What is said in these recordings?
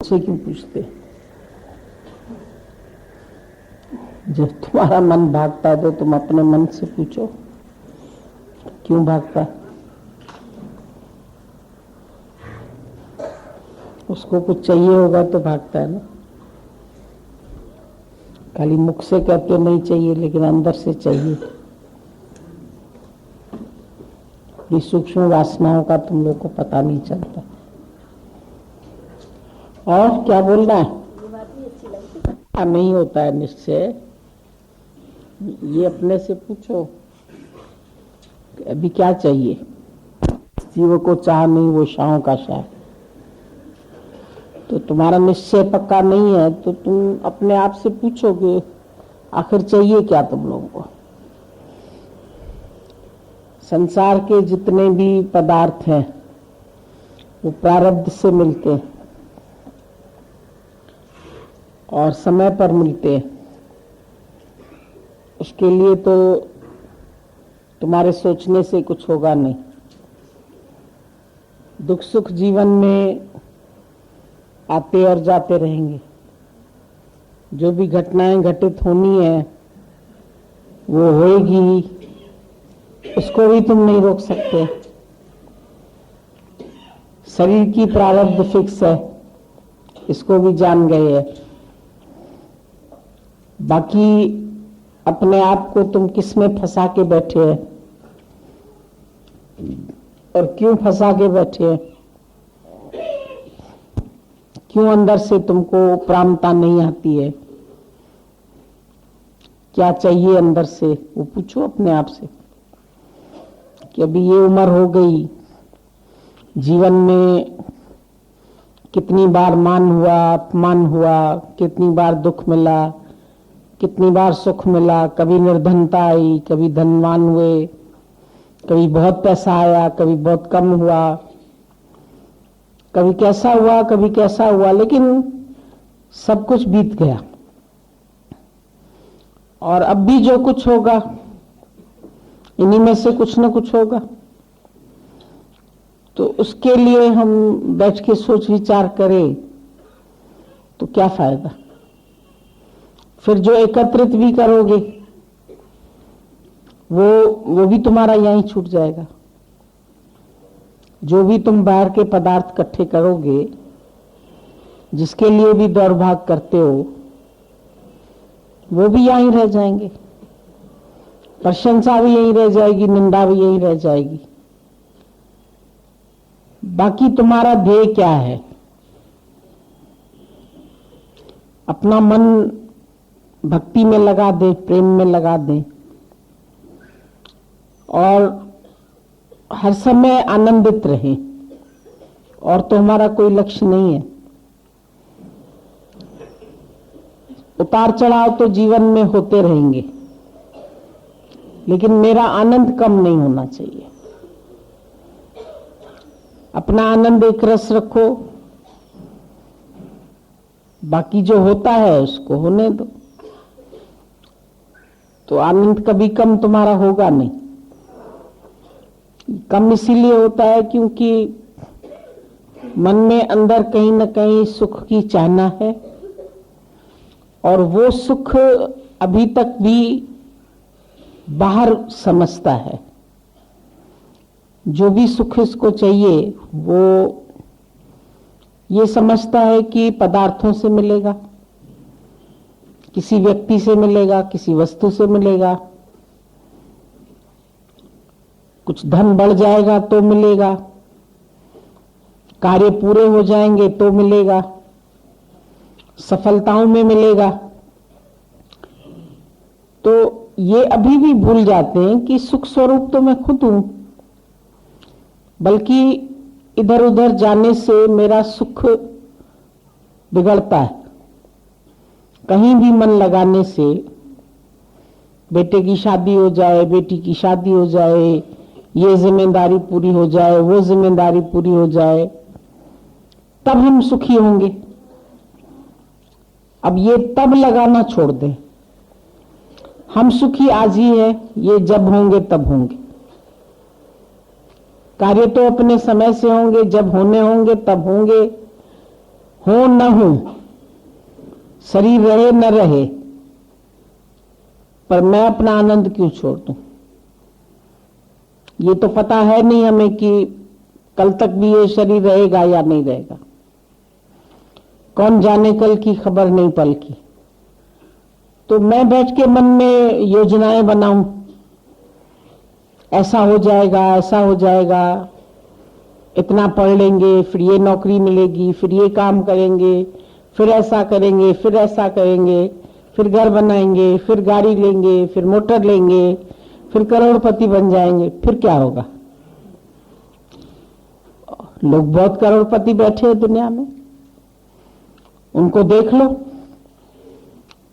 से क्यों पूछते? जब तुम्हारा मन भागता है तो तुम अपने मन से पूछो क्यों भागता है। उसको कुछ चाहिए होगा तो भागता है ना। खाली मुख से कहते हो नहीं चाहिए, लेकिन अंदर से चाहिए। ये सूक्ष्म वासनाओं का तुम लोग को पता नहीं चलता। और क्या बोलना है? नहीं होता है निश्चय। ये अपने से पूछो अभी क्या चाहिए। जीव को चाह नहीं वो शाहों का शाह। तो तुम्हारा निश्चय पक्का नहीं है तो तुम अपने आप से पूछो कि आखिर चाहिए क्या तुम लोगों को। संसार के जितने भी पदार्थ हैं वो प्रारब्ध से मिलते हैं और समय पर मिलते हैं। उसके लिए तो तुम्हारे सोचने से कुछ होगा नहीं। दुख सुख जीवन में आते और जाते रहेंगे। जो भी घटनाएं घटित होनी है वो होएगी, उसको भी तुम नहीं रोक सकते। शरीर की प्रारब्ध फिक्स है, इसको भी जान गए हैं। बाकी अपने आप को तुम किस में फंसा के बैठे हैं और क्यों फंसा के बैठे हैं, क्यों अंदर से तुमको प्रामता नहीं आती है, क्या चाहिए अंदर से, वो पूछो अपने आप से कि अभी ये उम्र हो गई, जीवन में कितनी बार मान हुआ, अपमान हुआ, कितनी बार दुख मिला, कितनी बार सुख मिला। कभी निर्धनता आई, कभी धनवान हुए, कभी बहुत पैसा आया, कभी बहुत कम हुआ, कभी कैसा हुआ, कभी कैसा हुआ, लेकिन सब कुछ बीत गया। और अब भी जो कुछ होगा इन्हीं में से कुछ न कुछ होगा। तो उसके लिए हम बैठ के सोच विचार करें तो क्या फायदा। फिर जो एकत्रित भी करोगे वो भी तुम्हारा यहीं छूट जाएगा। जो भी तुम बाहर के पदार्थ इकट्ठे करोगे, जिसके लिए भी दौड़ भाग करते हो, वो भी यहीं रह जाएंगे। प्रशंसा भी यहीं रह जाएगी, निंदा भी यहीं रह जाएगी। बाकी तुम्हारा ध्येय क्या है? अपना मन भक्ति में लगा दे, प्रेम में लगा दे और हर समय आनंदित रहे। और तो हमारा कोई लक्ष्य नहीं है। उतार चढ़ाव तो जीवन में होते रहेंगे, लेकिन मेरा आनंद कम नहीं होना चाहिए। अपना आनंद एक रस रखो, बाकी जो होता है उसको होने दो। तो आनंद कभी कम तुम्हारा होगा नहीं। कम इसीलिए होता है क्योंकि मन में अंदर कहीं न कहीं सुख की चाहना है और वो सुख अभी तक भी बाहर समझता है। जो भी सुख इसको चाहिए वो ये समझता है कि पदार्थों से मिलेगा, किसी व्यक्ति से मिलेगा, किसी वस्तु से मिलेगा, कुछ धन बढ़ जाएगा तो मिलेगा, कार्य पूरे हो जाएंगे तो मिलेगा, सफलताओं में मिलेगा। तो ये अभी भी भूल जाते हैं कि सुख स्वरूप तो मैं खुद हूं, बल्कि इधर उधर जाने से मेरा सुख बिगड़ता है। कहीं भी मन लगाने से, बेटे की शादी हो जाए, बेटी की शादी हो जाए, ये जिम्मेदारी पूरी हो जाए, वो जिम्मेदारी पूरी हो जाए, तब हम सुखी होंगे। अब ये तब लगाना छोड़ दें। हम सुखी आज ही है, ये जब होंगे तब होंगे। कार्य तो अपने समय से होंगे, जब होने होंगे तब होंगे। हो न हो, शरीर रहे न रहे, पर मैं अपना आनंद क्यों छोड़ दूं? ये तो पता है नहीं हमें कि कल तक भी ये शरीर रहेगा या नहीं रहेगा। कौन जाने कल की खबर नहीं पल की। तो मैं बैठ के मन में योजनाएं बनाऊं, ऐसा हो जाएगा, ऐसा हो जाएगा, इतना पढ़ लेंगे, फिर ये नौकरी मिलेगी, फिर ये काम करेंगे, फिर ऐसा करेंगे, फिर ऐसा करेंगे, फिर घर बनाएंगे, फिर गाड़ी लेंगे, फिर मोटर लेंगे, फिर करोड़पति बन जाएंगे। फिर क्या होगा? लोग बहुत करोड़पति बैठे हैं दुनिया में, उनको देख लो।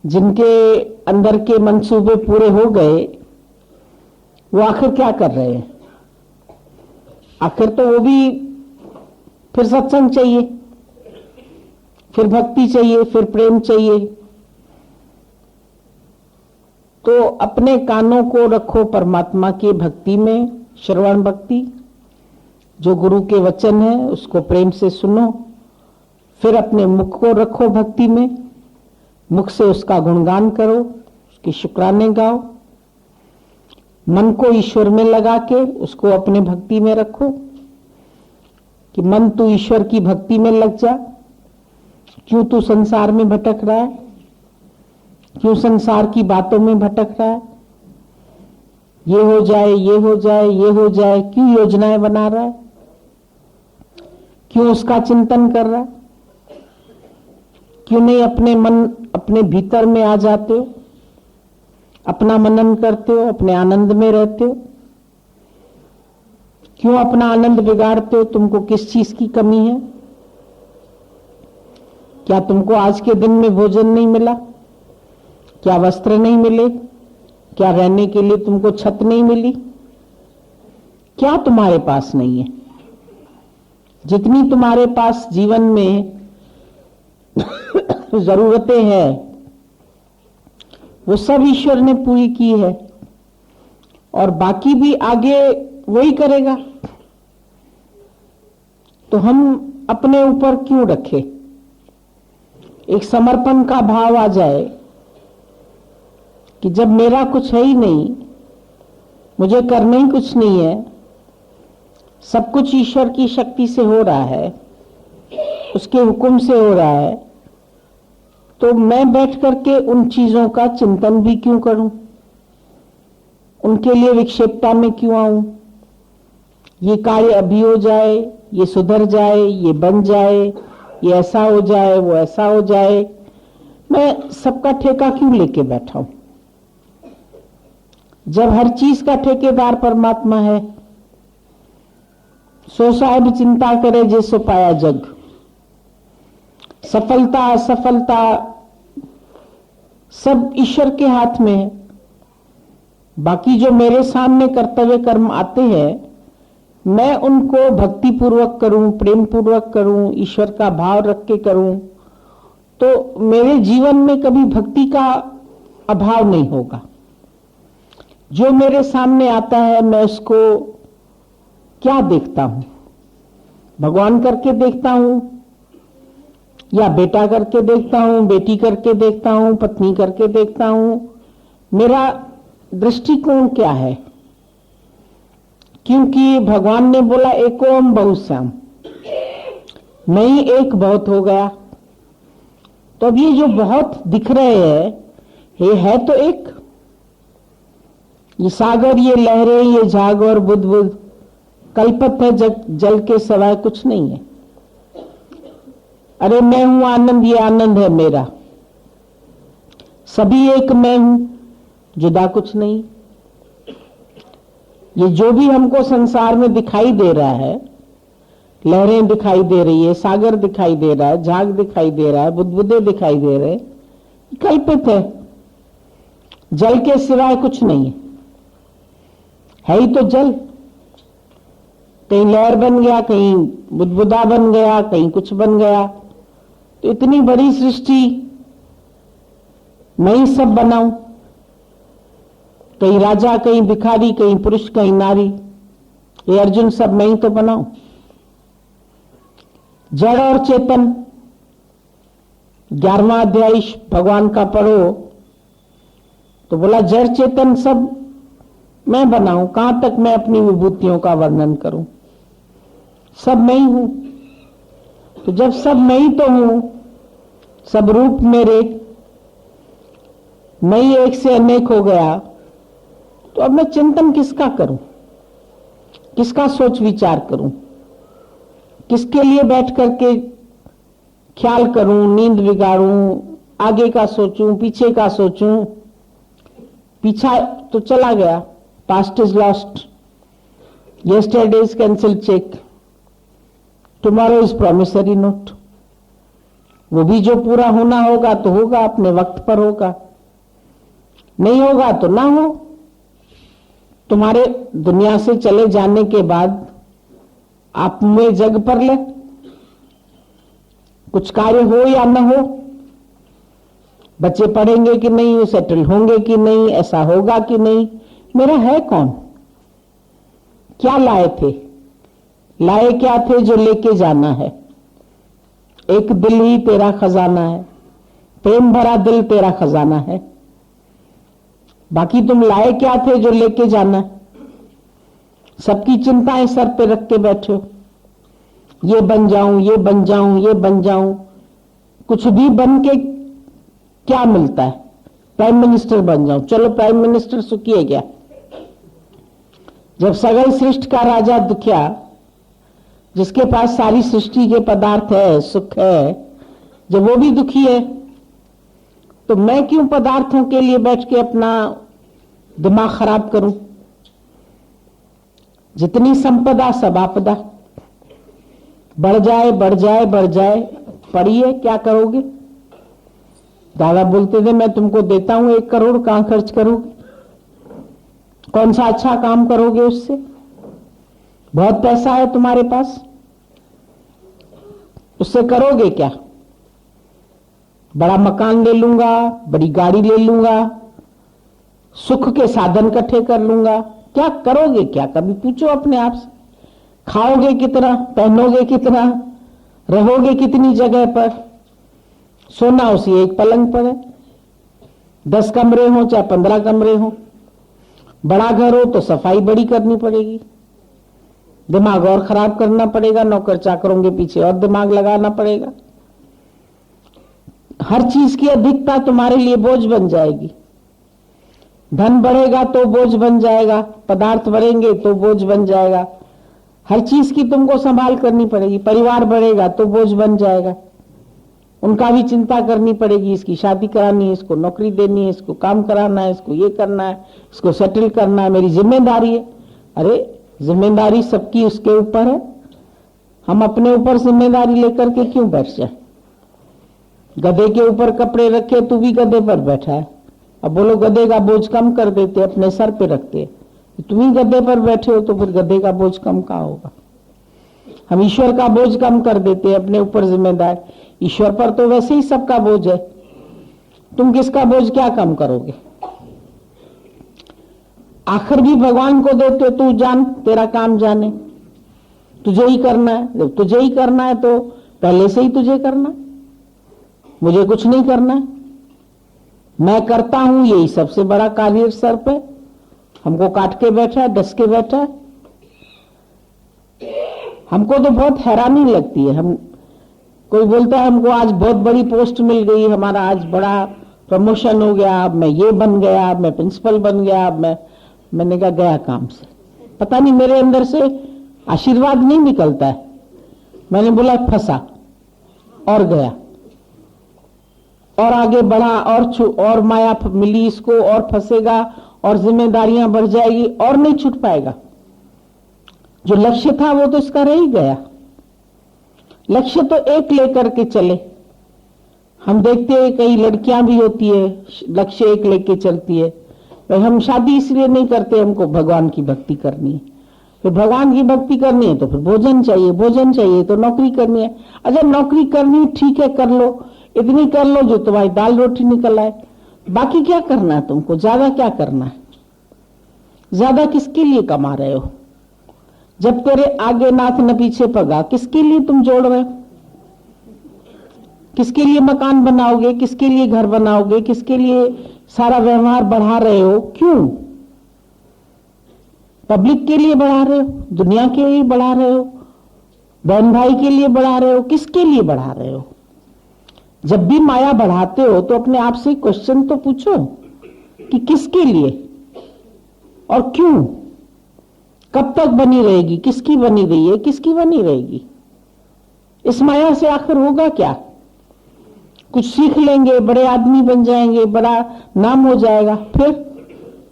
जिनके अंदर के मंसूबे पूरे हो गए, वो आखिर क्या कर रहे हैं? आखिर तो वो भी फिर सत्संग चाहिए, फिर भक्ति चाहिए, फिर प्रेम चाहिए। तो अपने कानों को रखो परमात्मा की भक्ति में, श्रवण भक्ति, जो गुरु के वचन है उसको प्रेम से सुनो। फिर अपने मुख को रखो भक्ति में, मुख से उसका गुणगान करो, उसकी शुक्राने गाओ। मन को ईश्वर में लगा के उसको अपने भक्ति में रखो कि मन तू ईश्वर की भक्ति में लग जा। क्यों तू संसार में भटक रहा है? क्यों संसार की बातों में भटक रहा है? ये हो जाए, ये हो जाए, ये हो जाए, क्यों योजनाएं बना रहा है? क्यों उसका चिंतन कर रहा है? क्यों नहीं अपने मन, अपने भीतर में आ जाते हो, अपना मनन करते हो, अपने आनंद में रहते हो? क्यों अपना आनंद बिगाड़ते हो? तुमको किस चीज की कमी है? क्या तुमको आज के दिन में भोजन नहीं मिला? क्या वस्त्र नहीं मिले? क्या रहने के लिए तुमको छत नहीं मिली? क्या तुम्हारे पास नहीं है? जितनी तुम्हारे पास जीवन में जरूरतें हैं वो सब ईश्वर ने पूरी की है, और बाकी भी आगे वही करेगा। तो हम अपने ऊपर क्यों रखें? एक समर्पण का भाव आ जाए कि जब मेरा कुछ है ही नहीं, मुझे करना ही कुछ नहीं है, सब कुछ ईश्वर की शक्ति से हो रहा है, उसके हुक्म से हो रहा है, तो मैं बैठ करके उन चीजों का चिंतन भी क्यों करूं? उनके लिए विक्षेपता में क्यों आऊं? ये कार्य अभी हो जाए, ये सुधर जाए, ये बन जाए, ये ऐसा हो जाए, वो ऐसा हो जाए, मैं सबका ठेका क्यों लेके बैठा हूं? जब हर चीज का ठेकेदार परमात्मा है। सो साहिब चिंता करे जैसो पाया जग। सफलता असफलता सब ईश्वर के हाथ में है। बाकी जो मेरे सामने कर्तव्य कर्म आते हैं, मैं उनको भक्ति पूर्वक करूं, प्रेम पूर्वक करूं, ईश्वर का भाव रख के करूं, तो मेरे जीवन में कभी भक्ति का अभाव नहीं होगा। जो मेरे सामने आता है मैं उसको क्या देखता हूं? भगवान करके देखता हूं, या बेटा करके देखता हूं, बेटी करके देखता हूं, पत्नी करके देखता हूं? मेरा दृष्टिकोण क्या है? क्योंकि भगवान ने बोला एकोम बहुश्याम, नहीं एक बहुत हो गया। तो अब ये जो बहुत दिख रहे हैं, ये है तो एक। ये सागर, ये लहरें, ये झाग और बुदबुद कल्पत है, जल के सिवाय कुछ नहीं है। अरे मैं हूं आनंद, ये आनंद है मेरा। सभी एक मैं हूं, जुदा कुछ नहीं। ये जो भी हमको संसार में दिखाई दे रहा है, लहरें दिखाई दे रही है, सागर दिखाई दे रहा है, झाग दिखाई दे रहा है, बुदबुदे दिखाई दे रहे, कल्पित है। जल के सिवाय कुछ नहीं है ही तो जल। कहीं लहर बन गया, कहीं बुदबुदा बन गया, कहीं कुछ बन गया। तो इतनी बड़ी सृष्टि मैं ही सब बनाऊं, कहीं राजा, कहीं भिखारी, कहीं पुरुष, कहीं नारी, ये अर्जुन सब मैं ही तो बनाऊं। जड़ और चेतन 11वां अध्याय भगवान का पढ़ो तो बोला जड़ चेतन सब मैं बनाऊं, कहां तक मैं अपनी विभूतियों का वर्णन करूं, सब मैं ही हूं। तो जब सब मैं ही तो हूं, सब रूप मेरे, मैं ही एक से अनेक हो गया, तो अब मैं चिंतन किसका करूं, किसका सोच विचार करूं, किसके लिए बैठ करके ख्याल करूं, नींद बिगाड़ूं, आगे का सोचूं, पीछे का सोचूं। पीछा तो चला गया, past is lost, yesterday is cancelled check, tomorrow is promissory note। वो भी जो पूरा होना होगा तो होगा, अपने वक्त पर होगा, नहीं होगा तो ना हो। तुम्हारे दुनिया से चले जाने के बाद आप में जग पर ले, कुछ कार्य हो या न हो, बच्चे पढ़ेंगे कि नहीं, सेटल होंगे कि नहीं, ऐसा होगा कि नहीं, मेरा है कौन, क्या लाए थे, लाए क्या थे जो लेके जाना है। एक दिल ही तेरा खजाना है, प्रेम भरा दिल तेरा खजाना है, बाकी तुम लाए क्या थे जो लेके जाना है। सबकी चिंताएं सर पे रख के बैठे हो, ये बन जाऊं, ये बन जाऊं, ये बन जाऊं। कुछ भी बन के क्या मिलता है, प्राइम मिनिस्टर बन जाऊं, चलो प्राइम मिनिस्टर सुखी है क्या। जब सगल सृष्टि का राजा दुखिया, जिसके पास सारी सृष्टि के पदार्थ है, सुख है, जब वो भी दुखी है, तो मैं क्यों पदार्थों के लिए बैठ के अपना दिमाग खराब करूं। जितनी संपदा सब आपदा, बढ़ जाए बढ़ जाए बढ़ जाए, पढ़िए क्या करोगे। दादा बोलते थे मैं तुमको देता हूं 1 करोड़, कहां खर्च करोगे, कौन सा अच्छा काम करोगे उससे। बहुत पैसा है तुम्हारे पास, उससे करोगे क्या। बड़ा मकान ले लूंगा, बड़ी गाड़ी ले लूंगा, सुख के साधन इकट्ठे कर लूंगा, क्या करोगे क्या। कभी पूछो अपने आप से, खाओगे कितना, पहनोगे कितना, रहोगे कितनी जगह पर। सोना उसी एक पलंग पर है, 10 कमरे हो चाहे 15 कमरे हो। बड़ा घर हो तो सफाई बड़ी करनी पड़ेगी, दिमाग और खराब करना पड़ेगा, नौकर चाकरों के पीछे और दिमाग लगाना पड़ेगा। हर चीज की अधिकता तुम्हारे लिए बोझ बन जाएगी। धन बढ़ेगा तो बोझ बन जाएगा, पदार्थ बढ़ेंगे तो बोझ बन जाएगा, हर चीज की तुमको संभाल करनी पड़ेगी। परिवार बढ़ेगा तो बोझ बन जाएगा, उनका भी चिंता करनी पड़ेगी, इसकी शादी करानी है, इसको नौकरी देनी है, इसको काम कराना है, इसको ये करना है, इसको सेटल करना है, मेरी जिम्मेदारी है। अरे जिम्मेदारी सबकी उसके ऊपर है, हम अपने ऊपर जिम्मेदारी लेकर के क्यों बैठ जाए। गधे के ऊपर कपड़े रखे, तू भी गधे पर बैठा है, अब बोलो गधे का बोझ कम कर देते, अपने सर पे रखते, तुम ही गधे पर बैठे हो तो फिर गधे का बोझ कम कहां होगा। हम ईश्वर का बोझ कम कर देते हैं, अपने ऊपर जिम्मेदार। ईश्वर पर तो वैसे ही सबका बोझ है, तुम किसका बोझ क्या कम करोगे। आखिर भी भगवान को देते, तू जान, तेरा काम जाने, तुझे ही करना है। तुझे ही करना है तो पहले से ही तुझे करना है, मुझे कुछ नहीं करना है। मैं करता हूं, यही सबसे बड़ा कार्य सर पे, हमको काट के बैठा है, डस के बैठा है। हमको तो बहुत हैरानी लगती है, हम कोई बोलता है हमको आज बहुत बड़ी पोस्ट मिल गई, हमारा आज बड़ा प्रमोशन हो गया, अब मैं ये बन गया, अब मैं प्रिंसिपल बन गया, अब मैंने कहा गया काम से। पता नहीं मेरे अंदर से आशीर्वाद नहीं निकलता है। मैंने बोला फंसा और गया और आगे बढ़ा और माया मिली इसको और फंसेगा और जिम्मेदारियां बढ़ जाएगी और नहीं छूट पाएगा। जो लक्ष्य था वो तो इसका रह ही गया। लक्ष्य तो एक लेकर के चले। हम देखते हैं कई लड़कियां भी होती है लक्ष्य एक लेके चलती है, भाई हम शादी इसलिए नहीं करते, हमको भगवान की भक्ति करनी है। फिर भगवान की भक्ति करनी है तो फिर भोजन चाहिए तो नौकरी करनी है। अच्छा नौकरी करनी ठीक है, कर लो, इतनी कर लो जो तुम्हारी दाल रोटी निकल आए, बाकी क्या करना है तुमको, ज्यादा क्या करना है। ज्यादा किसके लिए कमा रहे हो, जब तेरे आगे नाथ न पीछे पगा, किसके लिए तुम जोड़ रहे हो। किसके लिए मकान बनाओगे, किसके लिए घर बनाओगे, किसके लिए सारा व्यवहार बढ़ा रहे हो? क्यों? पब्लिक के लिए बढ़ा रहे हो, दुनिया के लिए बढ़ा रहे हो, बहन भाई के लिए बढ़ा रहे हो, किसके लिए बढ़ा रहे हो? जब भी माया बढ़ाते हो तो अपने आप से क्वेश्चन तो पूछो कि किसके लिए और क्यों, कब तक बनी रहेगी, किसकी बनी रही है, किसकी बनी रहेगी? इस माया से आखिर होगा क्या? कुछ सीख लेंगे, बड़े आदमी बन जाएंगे, बड़ा नाम हो जाएगा, फिर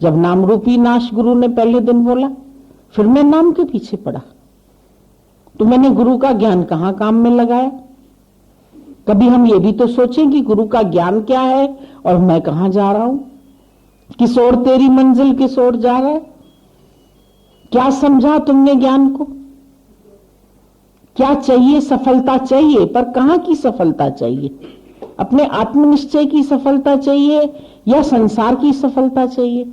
जब नाम रूपी नाश गुरु ने पहले दिन बोला, फिर मैं नाम के पीछे पड़ा, तो मैंने गुरु का ज्ञान कहां काम में लगाया? कभी हम ये भी तो सोचें कि गुरु का ज्ञान क्या है और मैं कहां जा रहा हूं, किस ओर तेरी मंजिल किस ओर जा रहा है? क्या समझा तुमने ज्ञान को? क्या चाहिए? सफलता चाहिए, पर कहां की सफलता चाहिए? अपने आत्मनिश्चय की सफलता चाहिए या संसार की सफलता चाहिए?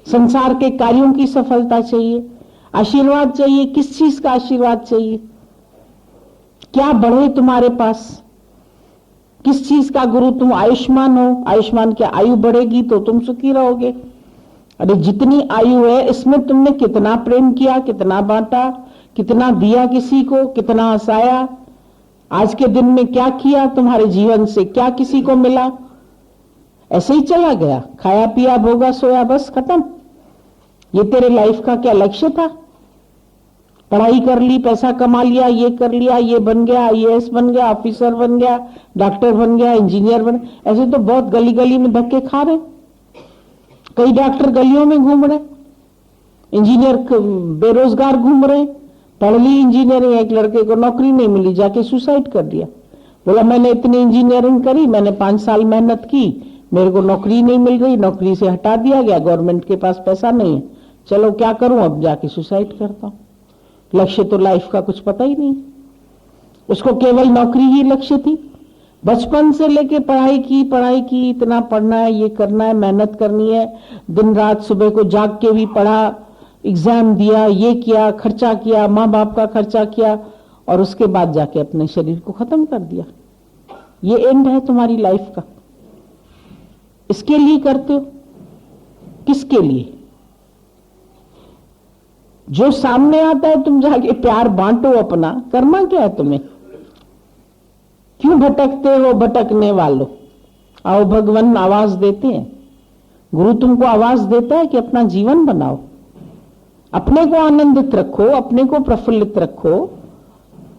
संसार के कार्यों की सफलता चाहिए? आशीर्वाद चाहिए? किस चीज का आशीर्वाद चाहिए? क्या बढ़े तुम्हारे पास? किस चीज का गुरु? तुम आयुष्मान हो, आयुष्मान की आयु बढ़ेगी तो तुम सुखी रहोगे। अरे जितनी आयु है इसमें तुमने कितना प्रेम किया, कितना बांटा, कितना दिया किसी को, कितना हंसाया, आज के दिन में क्या किया, तुम्हारे जीवन से क्या किसी को मिला? ऐसे ही चला गया, खाया पिया भोगा सोया, बस खत्म। ये तेरे लाइफ का क्या लक्ष्य था? पढ़ाई कर ली, पैसा कमा लिया, ये कर लिया, ये बन गया, आईएएस बन गया, ऑफिसर बन गया, डॉक्टर बन गया, इंजीनियर बन गया। ऐसे तो बहुत गली गली में धक्के खा रहे, कई डॉक्टर गलियों में घूम रहे, इंजीनियर बेरोजगार घूम रहे, पढ़ ली इंजीनियरिंग, एक लड़के को नौकरी नहीं मिली, जाके सुसाइड कर दिया। बोला मैंने इतनी इंजीनियरिंग करी, मैंने 5 साल मेहनत की, मेरे को नौकरी नहीं मिल रही, नौकरी से हटा दिया गया, गवर्नमेंट के पास पैसा नहीं है, चलो क्या करूं, अब जाके सुसाइड करता हूं। लक्ष्य तो लाइफ का कुछ पता ही नहीं, उसको केवल नौकरी ही लक्ष्य थी। बचपन से लेके पढ़ाई की, इतना पढ़ना है, ये करना है, मेहनत करनी है, दिन रात सुबह को जाग के भी पढ़ा, एग्जाम दिया, ये किया, खर्चा किया, माँ बाप का खर्चा किया, और उसके बाद जाके अपने शरीर को खत्म कर दिया। ये एंड है तुम्हारी लाइफ का। इसके लिए करते हो? किसके लिए? जो सामने आता है तुम जाके प्यार बांटो अपना, करना क्या है तुम्हें? क्यों भटकते हो भटकने वालों? आओ भगवान आवाज देते हैं, गुरु तुमको आवाज देता है कि अपना जीवन बनाओ, अपने को आनंदित रखो, अपने को प्रफुल्लित रखो,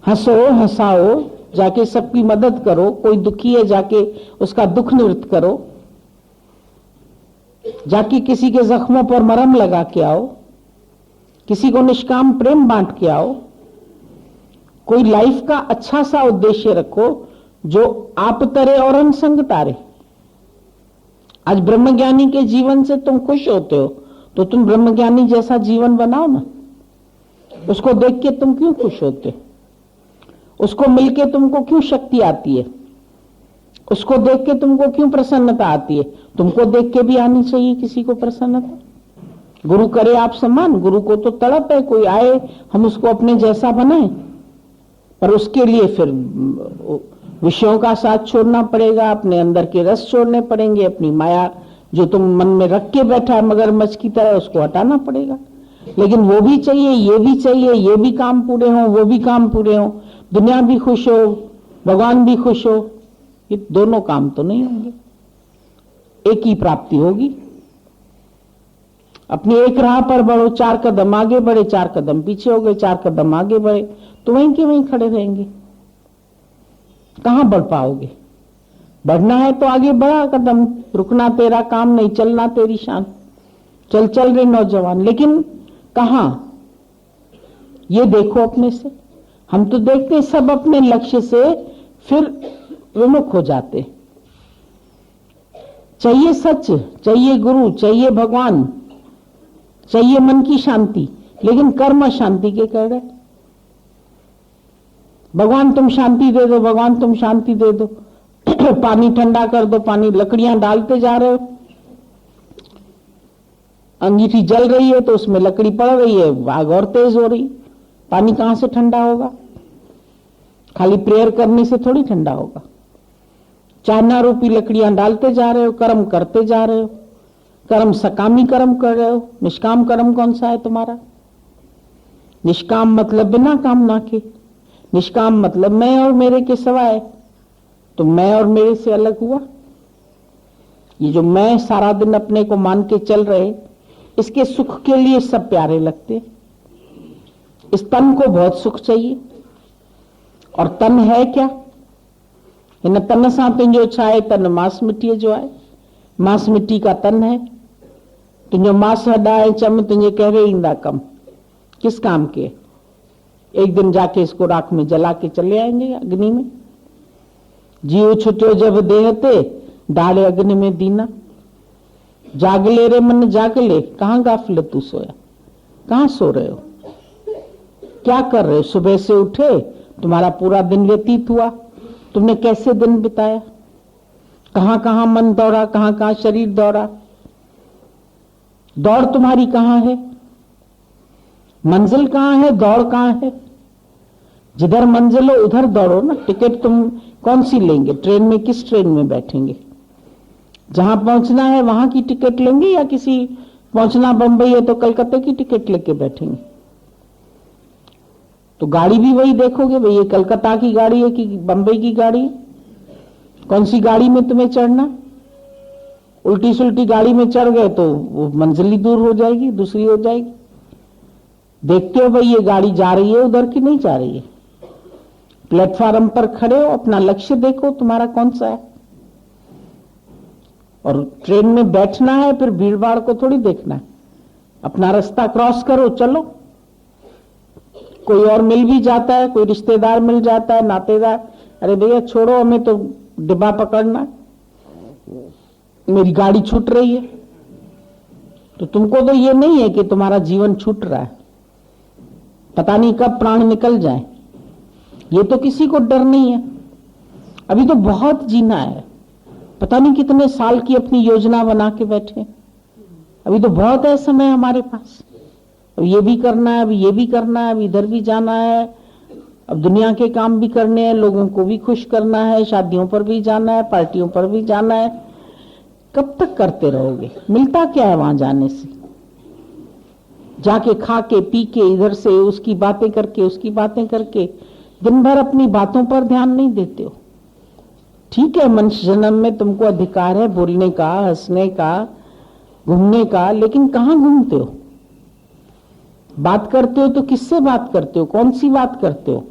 हंसो हंसाओ, जाके सबकी मदद करो, कोई दुखी है जाके उसका दुख निवृत्त करो, जाके किसी के जख्मों पर मरहम लगा के आओ, किसी को निष्काम प्रेम बांट के आओ। कोई लाइफ का अच्छा सा उद्देश्य रखो जो आप तरे और हम संग तारे। आज ब्रह्मज्ञानी के जीवन से तुम खुश होते हो तो तुम ब्रह्मज्ञानी जैसा जीवन बनाओ ना। उसको देख के तुम क्यों खुश होते? उसको मिलके तुमको क्यों शक्ति आती है? उसको देख के तुमको क्यों प्रसन्नता आती है? तुमको देख के भी आनी चाहिए किसी को प्रसन्नता। गुरु करे आप सम्मान, गुरु को तो तड़प है कोई आए हम उसको अपने जैसा बनाएं, पर उसके लिए फिर विषयों का साथ छोड़ना पड़ेगा, अपने अंदर के रस छोड़ने पड़ेंगे, अपनी माया जो तुम मन में रख के बैठा है मगरमच्छ की तरह उसको हटाना पड़ेगा। लेकिन वो भी चाहिए, ये भी चाहिए, ये भी काम पूरे हों, वो भी काम पूरे हों, दुनिया भी खुश हो, भगवान भी खुश हो, ये दोनों काम तो नहीं होंगे, एक ही प्राप्ति होगी। अपनी एक राह पर बढ़ो, 4 कदम आगे बढ़े, 4 कदम पीछे हो गए, 4 कदम आगे बढ़े तो वहीं के वहीं खड़े रहेंगे, कहां बढ़ पाओगे? बढ़ना है तो आगे बढ़ा कदम, रुकना तेरा काम नहीं, चलना तेरी शान। चल चल रहे नौजवान, लेकिन कहां? ये देखो अपने से। हम तो देखते सब अपने लक्ष्य से फिर विमुख हो जाते। चाहिए सच, चाहिए गुरु, चाहिए भगवान, चाहिए मन की शांति, लेकिन कर्म शांति के कर रहे। भगवान तुम शांति दे दो, भगवान तुम शांति दे दो, पानी ठंडा कर दो, पानी लकड़ियां डालते जा रहे हो, अंगीठी जल रही है तो उसमें लकड़ी पड़ रही है, आग और तेज हो रही, पानी कहां से ठंडा होगा? खाली प्रेयर करने से थोड़ी ठंडा होगा। चाहना रूपी लकड़ियां डालते जा रहे हो, कर्म करते जा रहे हो। कर्म सकामी कर्म कर रहे हो, निष्काम कर्म कौन सा है तुम्हारा? निष्काम मतलब बिना कामना के, निष्काम मतलब मैं और मेरे के सिवाय। तो मैं और मेरे से अलग हुआ। ये जो मैं सारा दिन अपने को मान के चल रहे, इसके सुख के लिए सब प्यारे लगते। इस तन को बहुत सुख चाहिए, और तन है क्या? इन तन सां तुंहिंजो छा आहे, तन मांस मिट्टी जो आहे। मांस मिट्टी का तन है। तुंहिंजो मांस हड्डा है चम, तुझे कहिड़े ईंदा कम, किस काम के? एक दिन जाके इसको राख में जला के चले आएंगे अग्नि में। जीव छुट्यो जब देहते, डाले अग्नि में दीना। जागले रे मन जागले, कहां गाफिलत तू सोया? कहां सो रहे हो? क्या कर रहे हो? सुबह से उठे, तुम्हारा पूरा दिन व्यतीत हुआ, तुमने कैसे दिन बिताया? कहां कहां मन दौड़ा, कहां कहां शरीर दौड़ा? दौड़ तुम्हारी कहां है? मंजिल कहां है? दौड़ कहां है? जिधर मंजिल हो उधर दौड़ो ना। टिकट तुम कौन सी लेंगे? ट्रेन में किस ट्रेन में बैठेंगे? जहां पहुंचना है वहां की टिकट लेंगे, या किसी पहुंचना बंबई है तो कलकत्ते की टिकट लेके बैठेंगे? तो गाड़ी भी वही देखोगे, भाई ये कलकत्ता की गाड़ी है कि बंबई की गाड़ी है? कौन सी गाड़ी में तुम्हें चढ़ना? उल्टी सुल्टी गाड़ी में चढ़ गए तो वो मंजिल ही दूर हो जाएगी, दूसरी हो जाएगी। देखते हो भाई ये गाड़ी जा रही है उधर की नहीं जा रही है। प्लेटफॉर्म पर खड़े हो, अपना लक्ष्य देखो तुम्हारा कौन सा है। और ट्रेन में बैठना है, फिर भीड़ भाड़ को थोड़ी देखना है। अपना रास्ता क्रॉस करो, चलो। कोई और मिल भी जाता है, कोई रिश्तेदार मिल जाता है, नातेदार, अरे भैया छोड़ो, हमें तो डिब्बा पकड़ना है, मेरी गाड़ी छूट रही है। तो तुमको तो ये नहीं है कि तुम्हारा जीवन छूट रहा है, पता नहीं कब प्राण निकल जाए। ये तो किसी को डर नहीं है। अभी तो बहुत जीना है, पता नहीं कितने साल की अपनी योजना बना के बैठे। अभी तो बहुत है समय हमारे पास। अब ये भी करना है, अब ये भी करना है, अब इधर भी जाना है, अब दुनिया के काम भी करने हैं, लोगों को भी खुश करना है, शादियों पर भी जाना है, पार्टियों पर भी जाना है। कब तक करते रहोगे? मिलता क्या है वहां जाने से? जाके खा के पी के इधर से उसकी बातें करके उसकी बातें करके दिन भर अपनी बातों पर ध्यान नहीं देते हो। ठीक है, मनुष्य जन्म में तुमको अधिकार है बोलने का, हंसने का, घूमने का, लेकिन कहां घूमते हो? बात करते हो तो किससे बात करते हो? कौन सी बात करते हो?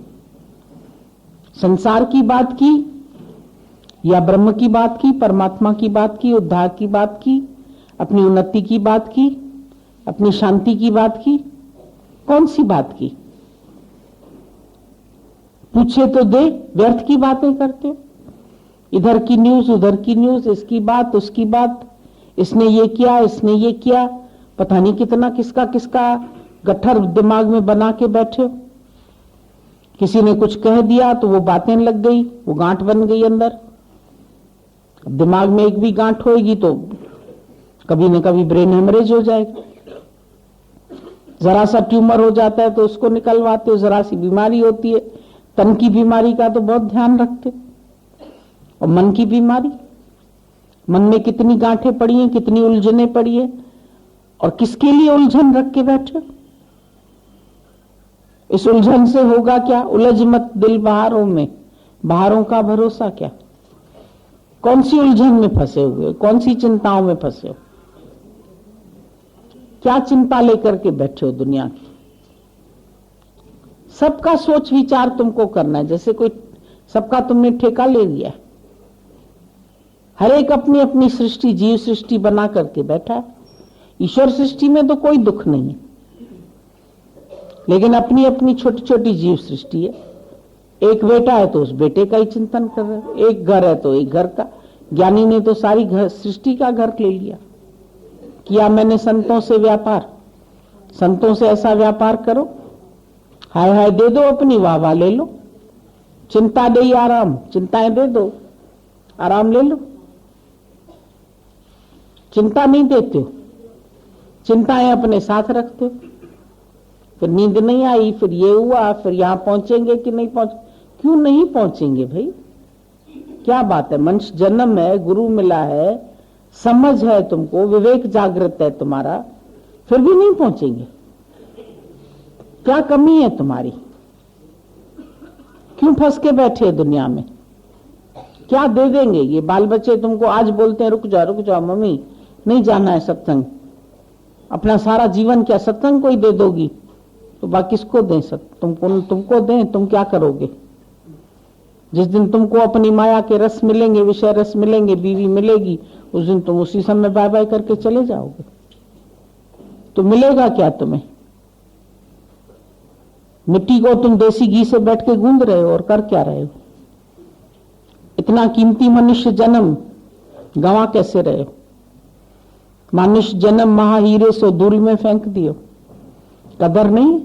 संसार की बात की, या ब्रह्म की बात की, परमात्मा की बात की, उद्धार की बात की, अपनी उन्नति की बात की, अपनी शांति की बात की? कौन सी बात की? पूछे तो दे, व्यर्थ की बातें करते हो। इधर की न्यूज, उधर की न्यूज, इसकी बात, उसकी बात, इसने ये किया, इसने ये किया, पता नहीं कितना किसका किसका गट्ठर दिमाग में बना के बैठे हो। किसी ने कुछ कह दिया तो वो बातें लग गई, वो गांठ बन गई अंदर। दिमाग में एक भी गांठ होएगी तो कभी न कभी ब्रेन हेमरेज हो जाएगा। जरा सा ट्यूमर हो जाता है तो उसको निकलवाते हो, जरा सी बीमारी होती है, तन की बीमारी का तो बहुत ध्यान रखते। और मन की बीमारी, मन में कितनी गांठें पड़ी हैं, कितनी उलझने पड़ी है, और किसके लिए उलझन रख के बैठे। इस उलझन से होगा क्या? उलझ मत दिल बहारों में, बहारों का भरोसा क्या? कौन सी उलझन में फंसे हुए, कौन सी चिंताओं में फंसे हो? क्या चिंता लेकर के बैठे हो दुनिया की? सबका सोच विचार तुमको करना है, जैसे कोई सबका तुमने ठेका ले लिया। हर एक अपनी अपनी सृष्टि, जीव सृष्टि बना करके बैठा है। ईश्वर सृष्टि में तो कोई दुख नहीं है, लेकिन अपनी अपनी छोटी छोटी जीव सृष्टि है। एक बेटा है तो उस बेटे का ही चिंतन कर रहे हैं, एक घर है तो एक घर का। ज्ञानी ने तो सारी घर सृष्टि का घर ले लिया। किया मैंने संतों से व्यापार, संतों से ऐसा व्यापार करो, हाय हाय दे दो, अपनी वाह वाह ले लो, चिंता दे आराम, चिंताएं दे दो, आराम ले लो। चिंता नहीं देते हो, चिंताएं अपने साथ रखते हो। फिर नींद नहीं आई, फिर ये हुआ, फिर यहां पहुंचेंगे कि नहीं पहुंच। क्यों नहीं पहुंचेंगे भाई? क्या बात है, मनुष्य जन्म है, गुरु मिला है, समझ है तुमको, विवेक जागृत है तुम्हारा, फिर भी नहीं पहुंचेंगे? क्या कमी है तुम्हारी? क्यों फंस के बैठे दुनिया में? क्या दे देंगे ये बाल बच्चे तुमको? आज बोलते हैं रुक जाओ मम्मी, नहीं जाना है सत्संग। अपना सारा जीवन क्या सत्संग को ही दे दोगी? तो बाकी किसको दें? तुमको दें, तुम क्या करोगे? जिस दिन तुमको अपनी माया के रस मिलेंगे, विषय रस मिलेंगे, बीवी मिलेगी, उस दिन तुम उसी समय बाय बाय करके चले जाओगे। तो मिलेगा क्या तुम्हें? मिट्टी को तुम देसी घी से बैठ के गूंद रहे हो और कर क्या रहे हो? इतना कीमती मनुष्य जन्म गंवा कैसे रहे हो? मनुष्य जन्म महाहीरे सो धूल में फेंक दियो। कदर नहीं,